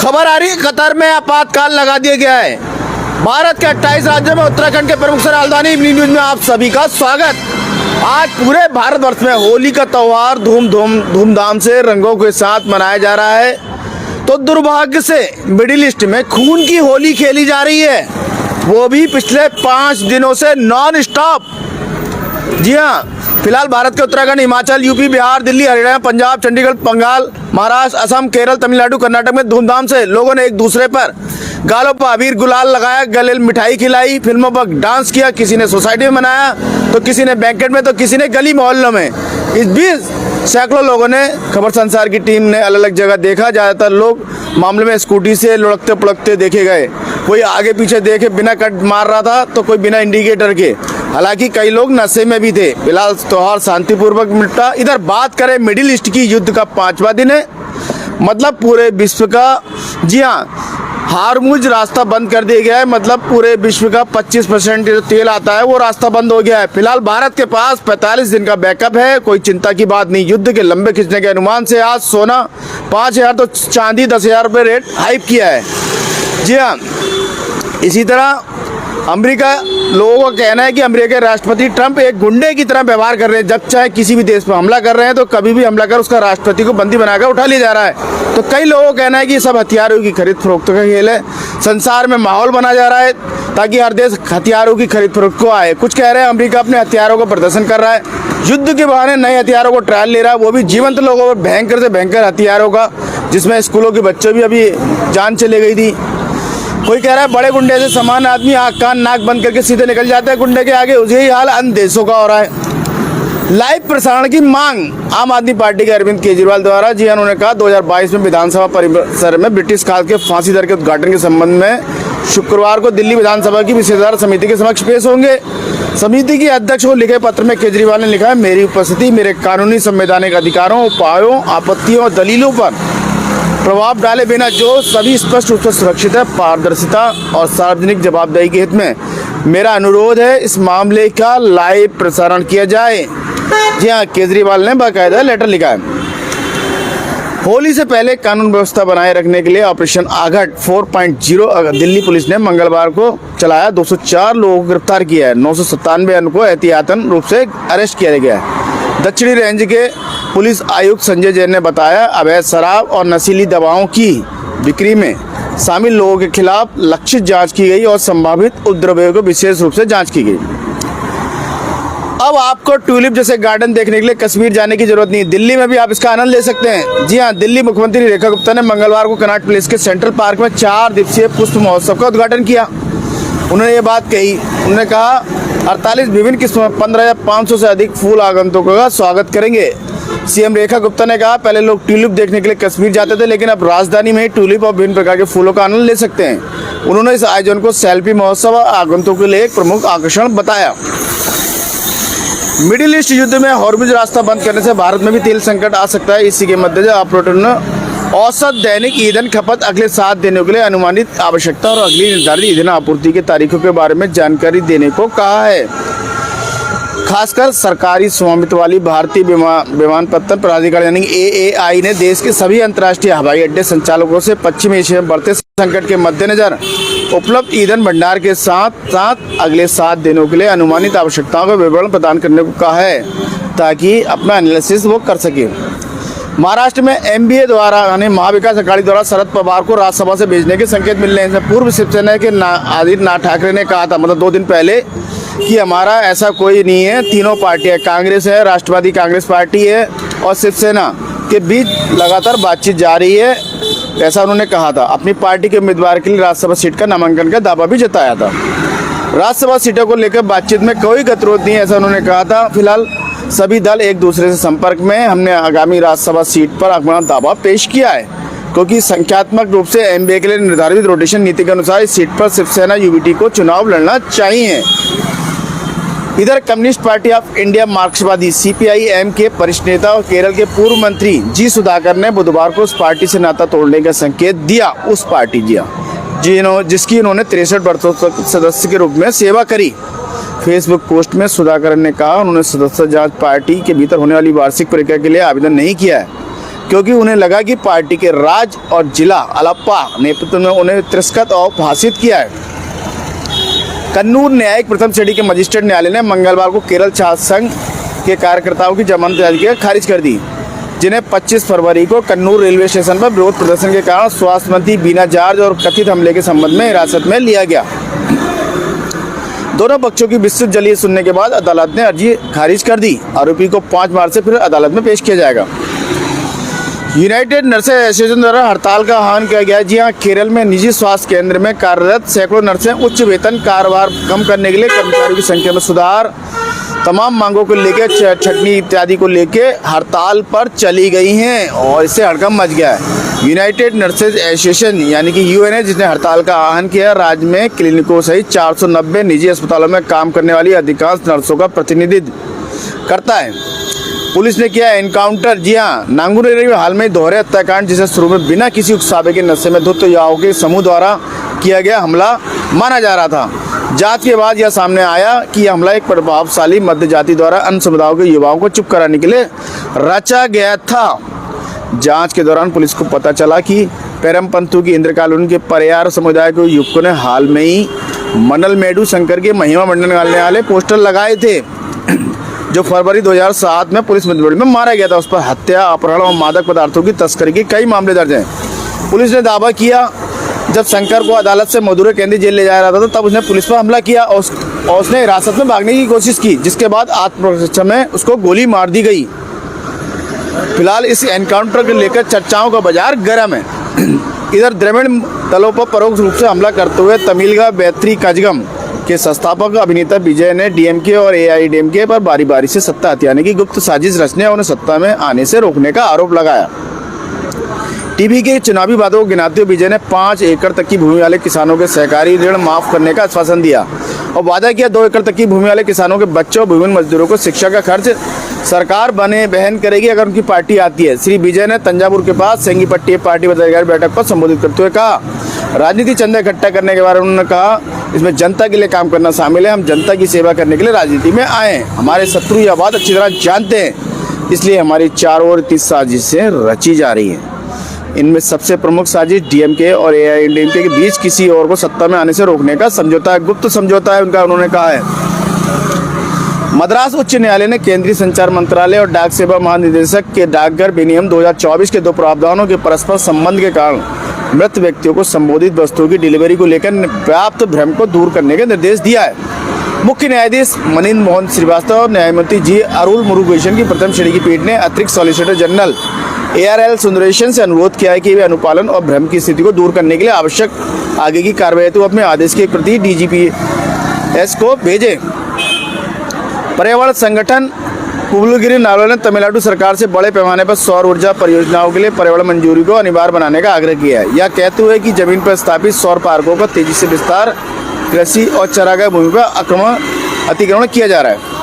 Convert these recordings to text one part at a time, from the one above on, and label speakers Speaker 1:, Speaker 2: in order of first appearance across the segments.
Speaker 1: खबर आ रही है, कतर में आपातकाल लगा दिया गया है। भारत के 28 राज्यों में उत्तराखंड के प्रमुख शहर राजधानी इवनिंग न्यूज में आप सभी का स्वागत। आज पूरे भारतवर्ष में होली का त्योहार धूमधाम से रंगों के साथ मनाया जा रहा है, तो दुर्भाग्य से मिडिल ईस्ट में खून की होली खेली जा रही है, वो भी पिछले 5 दिनों से नॉन स्टॉप। जी हाँ, फिलहाल भारत के उत्तराखंड, हिमाचल, यूपी, बिहार, दिल्ली, हरियाणा, पंजाब, चंडीगढ़, बंगाल, महाराष्ट्र, असम, केरल, तमिलनाडु, कर्नाटक में धूमधाम से लोगों ने एक दूसरे पर गालों पर अबीर गुलाल लगाया, गले मिठाई खिलाई, फिल्मों पर डांस किया, किसी ने सोसाइटी में मनाया तो किसी ने बैंकेट में तो किसी ने गली मोहल्लों में। इस बीच सैकड़ों लोगों ने, खबर संसार की टीम ने अलग अलग जगह देखा। ज़्यादातर लोग मामले में स्कूटी से लुढ़कते पुढ़कते देखे गए। कोई आगे पीछे देखे बिना कट मार रहा था तो कोई बिना इंडिकेटर के। हालांकि कई लोग नशे में भी थे। फिलहाल त्योहार शांतिपूर्वक निपटा। इधर बात करें मिडिल ईस्ट की, युद्ध का 5वां दिन है, मतलब पूरे विश्व का, जी हाँ, हार्मुज रास्ता बंद कर दिया गया है। मतलब पूरे विश्व का 25% जो तेल आता है वो रास्ता बंद हो गया है। फिलहाल भारत के पास 45 दिन का बैकअप है, कोई चिंता की बात नहीं। युद्ध के लंबे खिंचने के अनुमान से आज सोना 5,000 तो चांदी 10,000 रुपये रेट हाइप किया है। जी हाँ, इसी तरह अमेरिका, लोगों का कहना है कि अमेरिका के राष्ट्रपति ट्रंप एक गुंडे की तरह व्यवहार कर रहे हैं। जब चाहे किसी भी देश पर हमला कर रहे हैं तो कभी भी हमला कर उसका राष्ट्रपति को बंदी बनाकर उठा लिया जा रहा है। तो कई लोगों का कहना है कि सब हथियारों की खरीद फरोख्त का खेल है। संसार में माहौल बना जा रहा है ताकि हर देश हथियारों की खरीद फरोख्त को आए। कुछ कह रहे हैं अमेरिका अपने हथियारों का प्रदर्शन कर रहा है, युद्ध के बहाने नए हथियारों को ट्रायल ले रहा है, वो भी जीवंत लोगों पर भयंकर से भयंकर हथियारों का, जिसमें स्कूलों के बच्चों भी अभी जान चले गई थी। कोई कह रहा है बड़े गुंडे से समान आदमी आँख कान नाक बंद करके सीधे निकल जाता है गुंडे के आगे। उसी हाल अन्य देशों का हो रहा है। लाइव प्रसारण की मांग आम आदमी पार्टी के अरविंद केजरीवाल द्वारा। जी, उन्होंने कहा 2022 में विधानसभा परिसर में ब्रिटिश काल के फांसी दर के उद्घाटन के संबंध में शुक्रवार को दिल्ली विधानसभा की विशेषाधिकार समिति के समक्ष पेश होंगे। समिति के अध्यक्ष को लिखे पत्र में केजरीवाल ने लिखा है, मेरी उपस्थिति मेरे कानूनी संवैधानिक अधिकारों, उपायों, आपत्तियों और दलीलों पर प्रभाव डाले बिना जो सभी स्पष्ट रूप से सुरक्षित है, पारदर्शिता और सार्वजनिक जवाबदेही के हित में मेरा अनुरोध है इस मामले का लाइव प्रसारण किया जाए। जी हाँ, केजरीवाल ने बाकायदा लेटर लिखा है। होली से पहले कानून व्यवस्था बनाए रखने के लिए ऑपरेशन आघट 4.0 दिल्ली पुलिस ने मंगलवार को चलाया। 204 लोगों को गिरफ्तार किया है। 997 अन्य को एहतियातन रूप से अरेस्ट किया गया है। दक्षिणी रेंज के पुलिस आयुक्त संजय जैन ने बताया, अवैध शराब और नशीली दवाओं की बिक्री में शामिल लोगों के खिलाफ लक्षित जांच की गई और संभावित उपद्रवियों को विशेष रूप से जांच की गई। अब आपको ट्यूलिप जैसे गार्डन देखने के लिए कश्मीर जाने की जरूरत नहीं, दिल्ली में भी आप इसका आनंद ले सकते हैं। जी हाँ, दिल्ली मुख्यमंत्री रेखा गुप्ता ने मंगलवार को कनॉट प्लेस के सेंट्रल पार्क में 4 दिवसीय पुष्प महोत्सव का उद्घाटन किया। उन्होंने ये बात कही, उन्होंने कहा 48 विभिन्न किस्मों में 15,500 से अधिक फूल आगंतुकों का स्वागत करेंगे। सीएम रेखा गुप्ता ने कहा, पहले लोग ट्यूलिप देखने के लिए कश्मीर जाते थे, लेकिन अब राजधानी में ही ट्यूलिप और विभिन्न प्रकार के फूलों का आनंद ले सकते हैं। उन्होंने इस आयोजन को सेल्फी महोत्सव और आगंतुकों के लिए एक प्रमुख आकर्षण बताया। मिडिल ईस्ट युद्ध में हॉर्मुज रास्ता बंद करने से भारत में भी तेल संकट आ सकता है। इसी के मद्देनजर ऑपरेटर ने औसत दैनिक ईंधन खपत अगले 7 दिनों के लिए अनुमानित आवश्यकता और अगली निर्धारित ईंधन आपूर्ति की तारीखों के बारे में जानकारी देने को कहा है। खासकर सरकारी स्वामित्व वाली भारतीय विमानपत्तन प्राधिकरण यानी AAI ने देश के सभी अंतर्राष्ट्रीय हवाई अड्डे संचालकों से पश्चिमी एशिया में बढ़ते संकट के मद्देनजर उपलब्ध ईंधन भंडार के साथ साथ अगले 7 दिनों के लिए अनुमानित आवश्यकताओं का विवरण प्रदान करने को कहा है, ताकि अपना एनालिसिस वो कर सके। महाराष्ट्र में MBA द्वारा यानी महाविकास अघाड़ी द्वारा शरद पवार को राज्यसभा से भेजने के संकेत मिल रहे हैं। पूर्व शिवसेना के आदित्यनाथ ठाकरे ने कहा था, मतलब 2 दिन पहले, कि हमारा ऐसा कोई नहीं है, तीनों पार्टियां, कांग्रेस है, राष्ट्रवादी कांग्रेस पार्टी है और शिवसेना के बीच लगातार बातचीत जारी है, ऐसा उन्होंने कहा था। अपनी पार्टी के उम्मीदवार के लिए राज्यसभा सीट का नामांकन का दावा भी जताया था। राज्यसभा सीटों को लेकर बातचीत में कोई गतिरोध नहीं है, ऐसा उन्होंने कहा था। फिलहाल सभी दल एक दूसरे से संपर्क में। हमने आगामी राज्यसभा सीट पर अपना दावा पेश किया है, क्योंकि संख्यात्मक रूप से MBA के लिए निर्धारित रोटेशन नीति के अनुसार इस सीट पर शिवसेना UBT को चुनाव लड़ना चाहिए। इधर कम्युनिस्ट पार्टी ऑफ इंडिया मार्क्सवादी CPI-M के वरिष्ठ नेता और केरल के पूर्व मंत्री जी सुधाकर ने बुधवार को उस पार्टी से नाता तोड़ने का संकेत दिया। उस पार्टी जिसकी उन्होंने 63 वर्षों तक सदस्य के रूप में सेवा करी। फेसबुक पोस्ट में सुधाकर ने कहा, उन्होंने सदस्य जांच पार्टी के भीतर होने वाली वार्षिक प्रक्रिया के लिए आवेदन नहीं किया है। क्योंकि उन्हें लगा कि पार्टी के राज और जिला अलाप्पा नेतृत्व में उन्हें तिरस्कृत और उपहासित किया है। कन्नूर न्यायिक प्रथम श्रेणी के मजिस्ट्रेट न्यायालय ने मंगलवार को केरल छात्र संघ के कार्यकर्ताओं की जमानत याचिका खारिज कर दी, जिन्हें 25 फरवरी को कन्नूर रेलवे स्टेशन पर विरोध प्रदर्शन के कारण स्वास्थ्य मंत्री बीना जॉर्ज और कथित हमले के संबंध में हिरासत में लिया गया। दोनों पक्षों की विस्तृत दलील सुनने के बाद अदालत ने अर्जी खारिज कर दी। आरोपी को 5 मार्च से फिर अदालत में पेश किया जाएगा। यूनाइटेड नर्सेज एसोसिएशन द्वारा हड़ताल का आह्वान किया गया। जी हां, केरल में निजी स्वास्थ्य केंद्र में कार्यरत सैकड़ों नर्सें उच्च वेतन, कारोबार कम करने के लिए, कर्मचारियों की संख्या में सुधार, तमाम मांगों को लेकर, छटनी इत्यादि को लेकर हड़ताल पर चली गई हैं और इससे हड़कंप मच गया है। यूनाइटेड नर्सेज एसोसिएशन यानी कि यूएनए, जिसने हड़ताल का आह्वान किया, राज्य में क्लिनिकों सहित 490 निजी अस्पतालों में काम करने वाली अधिकांश नर्सों का प्रतिनिधित्व करता है। पुलिस ने किया एनकाउंटर। जी हाँ, नांगूर एरिया में हाल में दोहरे हत्याकांड, जिसे शुरू में बिना किसी उकसावे के नशे में धुत युवाओं के समूह द्वारा किया गया हमला माना जा रहा था। जांच के बाद यह सामने आया कि यह हमला एक प्रभावशाली मध्य जाति द्वारा अन्य समुदायों के युवाओं को चुप कराने के लिए रचा गया था। जांच के दौरान पुलिस को पता चला कि पेरमपंथु की इंद्र कॉलोनी के परियार समुदाय के युवकों ने हाल में ही मनलमेडु शंकर के महिमा मंडन करने वाले पोस्टर लगाए थे, जो फरवरी 2007 में पुलिस मुठभेड़ में मारा गया था। उस पर हत्या, अपहरण और मादक पदार्थों की तस्करी के कई मामले दर्ज हैं। पुलिस ने दावा किया जब शंकर को अदालत से मदुरै केंद्रीय जेल ले जाया रहा था, तब उसने पुलिस पर हमला किया और उसने हिरासत में भागने की कोशिश की, जिसके बाद आत्मरक्षा में उसको गोली मार दी गई। फिलहाल इस एनकाउंटर को लेकर चर्चाओं का बाजार गर्म है। इधर द्रविड़ दलों पर परोक्ष रूप से हमला करते हुए तमिलगा बेत्री कजगम के संस्थापक अभिनेता विजय ने डीएमके और एआईडीएमके पर बारी बारी से सत्ता हथियाने की गुप्त साजिश रचने और उन्हें सत्ता में आने से रोकने का आरोप लगाया। टीवी के चुनावी वादों को गिनाते हुए विजय ने 5 एकड़ तक की भूमि वाले किसानों के सहकारी ऋण माफ करने का आश्वासन दिया और वादा किया 2 एकड़ तक की भूमि वाले किसानों के बच्चों और भूमिहीन मजदूरों को शिक्षा का खर्च सरकार बहन करेगी अगर उनकी पार्टी आती है। श्री विजय ने तंजावुर के पास सेंगीपट्टी पार्टी पदाधिकारी बैठक पर संबोधित करते हुए कहा, राजनीति चंदा इकट्ठा करने के बारे में उन्होंने कहा, इसमें जनता के लिए काम करना शामिल है। हम जनता की सेवा करने के लिए राजनीति में आए हैं। हमारे शत्रु यह बात अच्छी तरह जानते हैं, इसलिए हमारी चारों ओर 30 साजिशें रची जा रही हैं। इनमें सबसे प्रमुख साजिश डीएमके और एआईडीएमके के बीच किसी और को सत्ता में आने से रोकने का समझौता है, गुप्त समझौता है उनका, उन्होंने कहा है। मद्रास उच्च न्यायालय ने केंद्रीय संचार मंत्रालय और डाक सेवा महानिदेशक के डाकघर विनियम 2024 के 2 प्रावधानों के परस्पर संबंध के कारण मृत व्यक्तियों को संबोधित वस्तुओं की डिलीवरी को लेकर व्याप्त भ्रम को दूर करने के निर्देश दिया है। मुख्य न्यायाधीश मनिंद्र मोहन श्रीवास्तव और न्यायमूर्ति जी अरुल मुरुगेशन की प्रथम श्रेणी की पीठ ने अतिरिक्त सॉलिसिटर जनरल ARL सुंदरेशन से अनुरोध किया है कि वे अनुपालन और भ्रम की स्थिति को दूर करने के लिए आवश्यक आगे की कार्रवाई हेतु अपने आदेश की एक प्रति DGPS को भेजें। पर्यावरण संगठन पुबलगिरी नालो ने तमिलनाडु सरकार से बड़े पैमाने पर सौर ऊर्जा परियोजनाओं के लिए पर्यावरण मंजूरी को अनिवार्य बनाने का आग्रह किया है। यह कहते हुए कि जमीन पर स्थापित सौर पार्कों का तेजी से विस्तार, कृषि और चरागाह भूमि पर अतिक्रमण किया जा रहा है।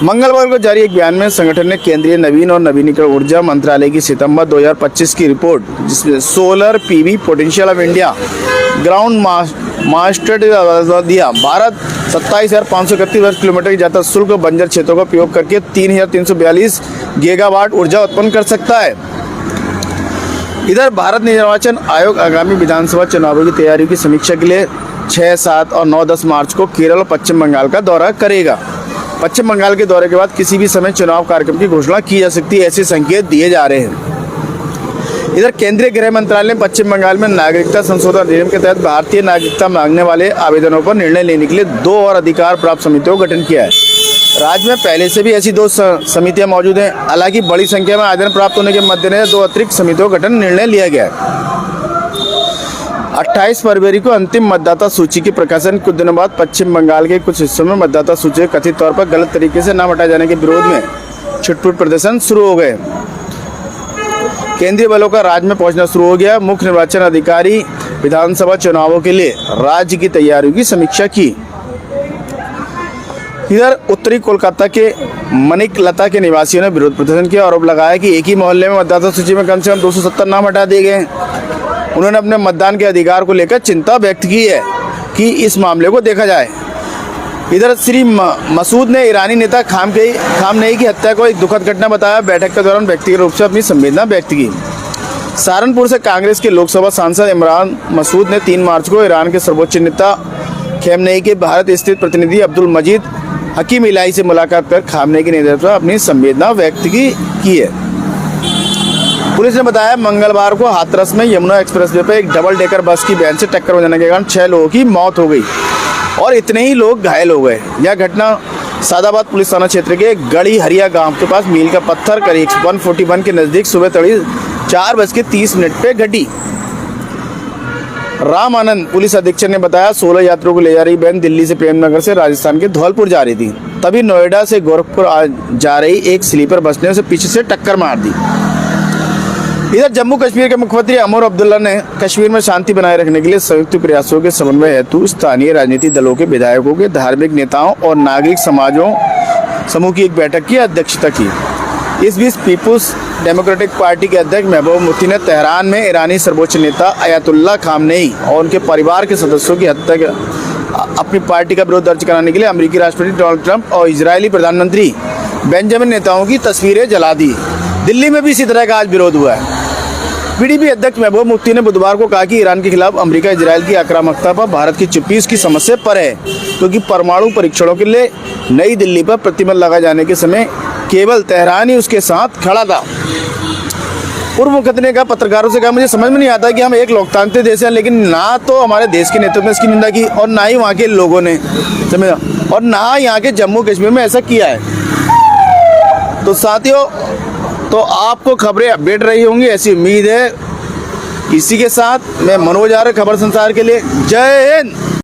Speaker 1: मंगलवार को जारी एक बयान में संगठन ने केंद्रीय नवीन और नवीनीकरण ऊर्जा मंत्रालय की सितंबर 2025 की रिपोर्ट, जिसमें solar PV potential of India ground master दिया। भारत 27,531 वर्ग किलोमीटर की ज्यादा शुल्क और बंजर क्षेत्रों का उपयोग करके 3,342 गीगावाट ऊर्जा उत्पन्न कर सकता है। इधर भारत निर्वाचन आयोग आगामी विधानसभा चुनावों की तैयारियों की समीक्षा के लिए 6, 7 और 9, 10 मार्च को केरल और पश्चिम बंगाल का दौरा करेगा। पश्चिम बंगाल के दौरे के बाद किसी भी समय चुनाव कार्यक्रम की घोषणा की जा सकती है, ऐसे संकेत दिए जा रहे हैं। इधर केंद्रीय गृह मंत्रालय ने पश्चिम बंगाल में नागरिकता संशोधन अधिनियम के तहत भारतीय नागरिकता मांगने वाले आवेदनों पर निर्णय लेने के लिए 2 और अधिकार प्राप्त समितियों का गठन किया है। राज्य में पहले से भी ऐसी 2 समितियां मौजूद हैं। हालांकि बड़ी संख्या में आवेदन प्राप्त होने के मद्देनजर 2 अतिरिक्त समितियों का गठन निर्णय लिया गया है। 28 फरवरी को अंतिम मतदाता सूची के प्रकाशन कुछ दिनों बाद पश्चिम बंगाल के कुछ हिस्सों में मतदाता सूची कथित तौर पर गलत तरीके से नाम हटाए जाने के विरोध में छुटपुट प्रदर्शन शुरू हो गए। केंद्रीय बलों का राज्य में पहुंचना शुरू हो गया। मुख्य निर्वाचन अधिकारी विधानसभा चुनावों के लिए राज्य की तैयारियों की समीक्षा की। इधर उत्तरी कोलकाता के मनिकलता के निवासियों ने विरोध प्रदर्शन किया, आरोप लगाया कि एक ही मोहल्ले में मतदाता सूची में कम से कम 270 नाम हटा दिए गए। उन्होंने अपने मतदान के अधिकार को लेकर चिंता व्यक्त की है कि इस मामले को देखा जाए। इधर श्री मसूद ने ईरानी नेता खामनेई की हत्या को एक दुखद घटना बताया। बैठक के दौरान व्यक्तिगत रूप से अपनी संवेदना व्यक्त की। सहारनपुर से कांग्रेस के लोकसभा सांसद इमरान मसूद ने 3 मार्च को ईरान के सर्वोच्च नेता खामनेई के भारत स्थित प्रतिनिधि अब्दुल मजीद हकीम इलाही से मुलाकात कर खामनेई के नेतृत्व में अपनी संवेदना व्यक्त की है। पुलिस ने बताया मंगलवार को हाथरस में यमुना एक्सप्रेसवे पर एक डबल डेकर बस की वैन से टक्कर हो जाने के कारण 6 लोगों की मौत हो गई और इतने ही लोग घायल हो गए। यह घटना सादाबाद पुलिस थाना क्षेत्र के गड़ी हरिया गांव के पास मील का पत्थर करीब 141 के नज़दीक सुबह तड़ी 4:30 पे घटी। राम आनंद पुलिस अधीक्षक ने बताया 16 यात्रियों को ले जा रही वैन दिल्ली से प्रेमनगर से राजस्थान के धौलपुर जा रही थी। तभी नोएडा से गोरखपुर जा रही एक स्लीपर बस ने उसे पीछे से टक्कर मार दी। इधर जम्मू कश्मीर के मुख्यमंत्री अमर अब्दुल्ला ने कश्मीर में शांति बनाए रखने के लिए संयुक्त प्रयासों के समन्वय हेतु स्थानीय राजनीतिक दलों के विधायकों के धार्मिक नेताओं और नागरिक समाजों समूह की एक बैठक की अध्यक्षता की। इस बीच पीपुल्स डेमोक्रेटिक पार्टी के अध्यक्ष महबूब मुफ्ती ने तेहरान में ईरानी सर्वोच्च नेता अयातुल्ला खामनेई और उनके परिवार के सदस्यों की हत्या अपनी पार्टी का विरोध दर्ज कराने के लिए अमेरिकी राष्ट्रपति डोनाल्ड ट्रंप और इजरायली प्रधानमंत्री बेंजामिन नेताओं की तस्वीरें जला दी। दिल्ली में भी इसी तरह का आज विरोध हुआ है। पीडीपी अध्यक्ष महबूब मुफ्ती ने बुधवार को कहा कि ईरान के खिलाफ अमेरिका इजरायल की आक्रामकता पर भारत की चुप्पी इसकी समस्या पर है, क्योंकि परमाणु परीक्षणों के लिए नई दिल्ली पर प्रतिबंध लगाए जाने के समय केवल तेहरान ही उसके साथ खड़ा था। पूर्व मुख्यमंत्री ने कहा, पत्रकारों से कहा, मुझे समझ में नहीं आता कि हम एक लोकतांत्रिक देश हैं, लेकिन ना तो हमारे देश के नेतृत्व ने इसकी निंदा की और ना ही वहाँ के लोगों ने समझा और ना यहाँ के जम्मू कश्मीर में ऐसा किया है। तो साथियों, तो आपको खबरें अपडेट रही होंगी ऐसी उम्मीद है। इसी के साथ मैं मनोज आर्य, खबर संसार के लिए। जय हिंद।